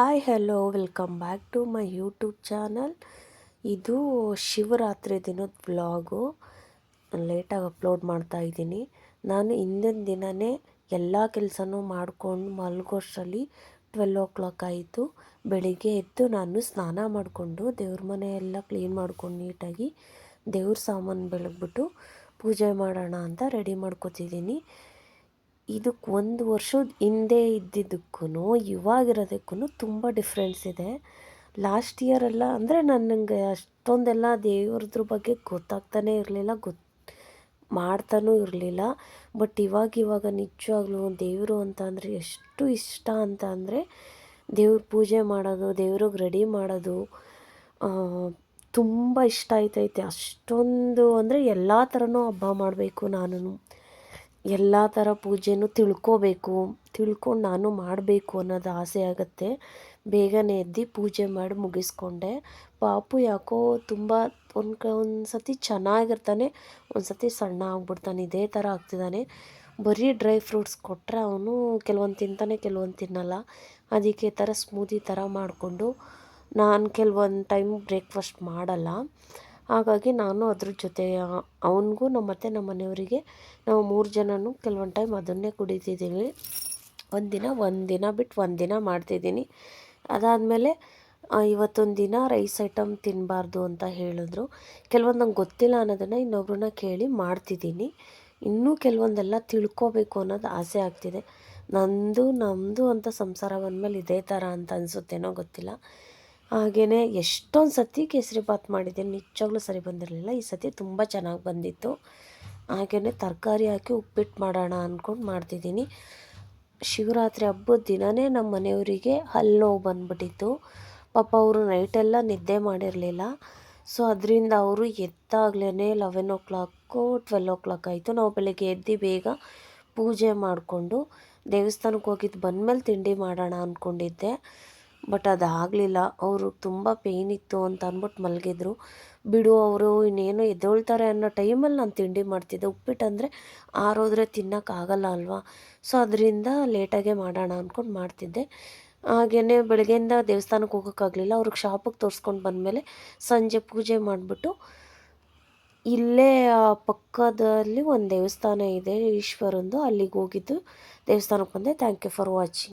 Hi hello welcome back to my YouTube channel. ಇದು ಶಿವರಾತ್ರಿ ದಿನದ vlog. ಲೇಟಾಗಿ ಅಪ್ಲೋಡ್ ಮಾಡ್ತಾ ಇದ್ದೀನಿ. ನಾನು ಹಿಂದಿನ ದಿನವೇ ಎಲ್ಲ ಕೆಲಸನೂ ಮಾಡ್ಕೊಂಡು ಮಲಗೋಷ್ಟರಲ್ಲಿ 12 ಆಯಿತು. ಬೆಳಿಗ್ಗೆ ಎದ್ದು ನಾನು ಸ್ನಾನ ಮಾಡಿಕೊಂಡು ದೇವ್ರ ಮನೆ ಎಲ್ಲ ಕ್ಲೀನ್ ಮಾಡ್ಕೊಂಡು ನೀಟಾಗಿ ದೇವ್ರ ಸಾಮಾನು ಬೆಳಗ್ಬಿಟ್ಟು ಪೂಜೆ ಮಾಡೋಣ ಅಂತ ರೆಡಿ ಮಾಡ್ಕೋತಿದ್ದೀನಿ. ಇದಕ್ಕೆ 1 ವರ್ಷದ ಹಿಂದೆ ಇದ್ದಿದ್ದಕ್ಕೂ ಇವಾಗಿರೋದಕ್ಕೂ ತುಂಬ ಡಿಫ್ರೆನ್ಸ್ ಇದೆ. ಲಾಸ್ಟ್ ಇಯರೆಲ್ಲ ಅಂದರೆ ನನಗೆ ಅಷ್ಟೊಂದೆಲ್ಲ ದೇವ್ರದ್ರ ಬಗ್ಗೆ ಗೊತ್ತಾಗ್ತಾನೇ ಇರಲಿಲ್ಲ, ಮಾಡ್ತಾನೂ ಇರಲಿಲ್ಲ. ಬಟ್ ಇವಾಗ ನಿಜವಾಗ್ಲೂ ದೇವರು ಅಂತ ಅಂದರೆ ಎಷ್ಟು ಇಷ್ಟ ಅಂತ ಅಂದರೆ ದೇವ್ರ ಪೂಜೆ ಮಾಡೋದು, ದೇವ್ರಿಗೆ ರೆಡಿ ಮಾಡೋದು ತುಂಬ ಇಷ್ಟ ಆಯ್ತೈತೆ. ಅಷ್ಟೊಂದು ಅಂದರೆ ಎಲ್ಲ ಥರನೂ ಹಬ್ಬ ಮಾಡಬೇಕು, ನಾನು ಎಲ್ಲ ಥರ ಪೂಜೆನೂ ತಿಳ್ಕೊಂಡು ನಾನು ಮಾಡಬೇಕು ಅನ್ನೋದು ಆಸೆ ಆಗುತ್ತೆ. ಬೇಗನೆ ಎದ್ದು ಪೂಜೆ ಮಾಡಿ ಮುಗಿಸ್ಕೊಂಡೆ. ಪಾಪು ಯಾಕೋ ತುಂಬ ಒಂದು ಸತಿ ಚೆನ್ನಾಗಿರ್ತಾನೆ, ಒಂದು ಸತಿ ಸಣ್ಣ ಆಗ್ಬಿಡ್ತಾನೆ. ಇದೇ ಥರ ಆಗ್ತಿದ್ದಾನೆ. ಬರೀ ಡ್ರೈ ಫ್ರೂಟ್ಸ್ ಕೊಟ್ಟರೆ ಅವನು ಕೆಲವೊಂದು ತಿಂತಾನೆ, ಕೆಲವೊಂದು ತಿನ್ನಲ್ಲ. ಅದಕ್ಕೆ ಈ ಥರ ಸ್ಮೂದಿ ಥರ ಮಾಡಿಕೊಂಡು ನಾನು ಕೆಲವೊಂದು ಟೈಮ್ ಬ್ರೇಕ್ಫಾಸ್ಟ್ ಮಾಡಲ್ಲ. ಹಾಗಾಗಿ ನಾನು ಅದ್ರ ಜೊತೆ ಅವನಿಗೂ ಮತ್ತು ನಮ್ಮ ಮನೆಯವರಿಗೆ ನಾವು 3 ಜನನೂ ಕೆಲವೊಂದು ಟೈಮ್ ಅದನ್ನೇ ಕುಡಿತಿದ್ದೀವಿ. ಒಂದಿನ ಬಿಟ್ಟು ಒಂದಿನ ಮಾಡ್ತಿದ್ದೀನಿ. ಅದಾದಮೇಲೆ ಇವತ್ತೊಂದು ದಿನ ರೈಸ್ ಐಟಮ್ ತಿನ್ನಬಾರ್ದು ಅಂತ ಹೇಳಿದ್ರು. ಕೆಲವೊಂದು ನಂಗೆ ಗೊತ್ತಿಲ್ಲ ಅನ್ನೋದನ್ನು ಇನ್ನೊಬ್ರನ್ನ ಕೇಳಿ ಮಾಡ್ತಿದ್ದೀನಿ. ಇನ್ನೂ ಕೆಲವೊಂದೆಲ್ಲ ತಿಳ್ಕೋಬೇಕು ಅನ್ನೋದು ಆಸೆ ಆಗ್ತಿದೆ. ನಮ್ಮದು ಅಂತ ಸಂಸಾರ ಬಂದಮೇಲೆ ಇದೇ ಥರ ಅಂತ ಅನಿಸುತ್ತೇನೋ ಗೊತ್ತಿಲ್ಲ. ಹಾಗೆಯೇ ಎಷ್ಟೊಂದು ಸತಿ ಕೇಸರಿಬಾತ್ ಮಾಡಿದ್ದೀನಿ, ನಿಜವಾಗ್ಲೂ ಸರಿ ಬಂದಿರಲಿಲ್ಲ. ಈ ಸತಿ ತುಂಬ ಚೆನ್ನಾಗಿ ಬಂದಿತ್ತು. ಹಾಗೆಯೇ ತರಕಾರಿ ಹಾಕಿ ಉಪ್ಪಿಟ್ಟು ಮಾಡೋಣ ಅಂದ್ಕೊಂಡು ಮಾಡ್ತಿದ್ದೀನಿ. ಶಿವರಾತ್ರಿ ಹಬ್ಬದ ದಿನವೇ ನಮ್ಮ ಮನೆಯವರಿಗೆ ಹಲ್ಲು ನೋವು ಬಂದುಬಿಟ್ಟಿತ್ತು. ಪಾಪ ಅವರು ನೈಟೆಲ್ಲ ನಿದ್ದೆ ಮಾಡಿರಲಿಲ್ಲ. ಸೊ ಅದರಿಂದ ಅವರು ಎದ್ದಾಗಲೇ 11 ಆಯಿತು. ನಾವು ಬೆಳಗ್ಗೆ ಎದ್ದು ಬೇಗ ಪೂಜೆ ಮಾಡಿಕೊಂಡು ದೇವಸ್ಥಾನಕ್ಕೆ ಹೋಗಿದ್ದು ಬಂದಮೇಲೆ ತಿಂಡಿ ಮಾಡೋಣ ಅಂದ್ಕೊಂಡಿದ್ದೆ. ಬಟ್ ಅದಾಗಲಿಲ್ಲ. ಅವರು ತುಂಬ ಪೇಯ್ನ್ ಇತ್ತು ಅಂತ ಅಂದ್ಬಿಟ್ಟು ಮಲಗಿದ್ರು. ಬಿಡು, ಅವರು ಇನ್ನೇನು ಎದ್ದೇಳ್ತಾರೆ ಅನ್ನೋ ಟೈಮಲ್ಲಿ ನಾನು ತಿಂಡಿ ಮಾಡ್ತಿದ್ದೆ. ಉಪ್ಪಿಟ್ಟು ಅಂದರೆ ಆರೋದ್ರೆ ತಿನ್ನೋಕ್ಕಾಗಲ್ಲ ಅಲ್ವಾ. ಸೊ ಅದರಿಂದ ಲೇಟಾಗೆ ಮಾಡೋಣ ಅಂದ್ಕೊಂಡು ಮಾಡ್ತಿದ್ದೆ. ಹಾಗೆಯೇ ಬೆಳಗ್ಗೆಯಿಂದ ದೇವಸ್ಥಾನಕ್ಕೆ ಹೋಗೋಕ್ಕಾಗಲಿಲ್ಲ. ಅವ್ರಿಗೆ ಶಾಪಿಗೆ ತೋರಿಸ್ಕೊಂಡು ಬಂದಮೇಲೆ ಸಂಜೆ ಪೂಜೆ ಮಾಡಿಬಿಟ್ಟು ಇಲ್ಲೇ ಪಕ್ಕದಲ್ಲಿ ಒಂದು ದೇವಸ್ಥಾನ ಇದೆ ಈಶ್ವರಂದು, ಅಲ್ಲಿಗೆ ಹೋಗಿದ್ದು ದೇವಸ್ಥಾನಕ್ಕೆ ಬಂದೆ. Thank you for watching.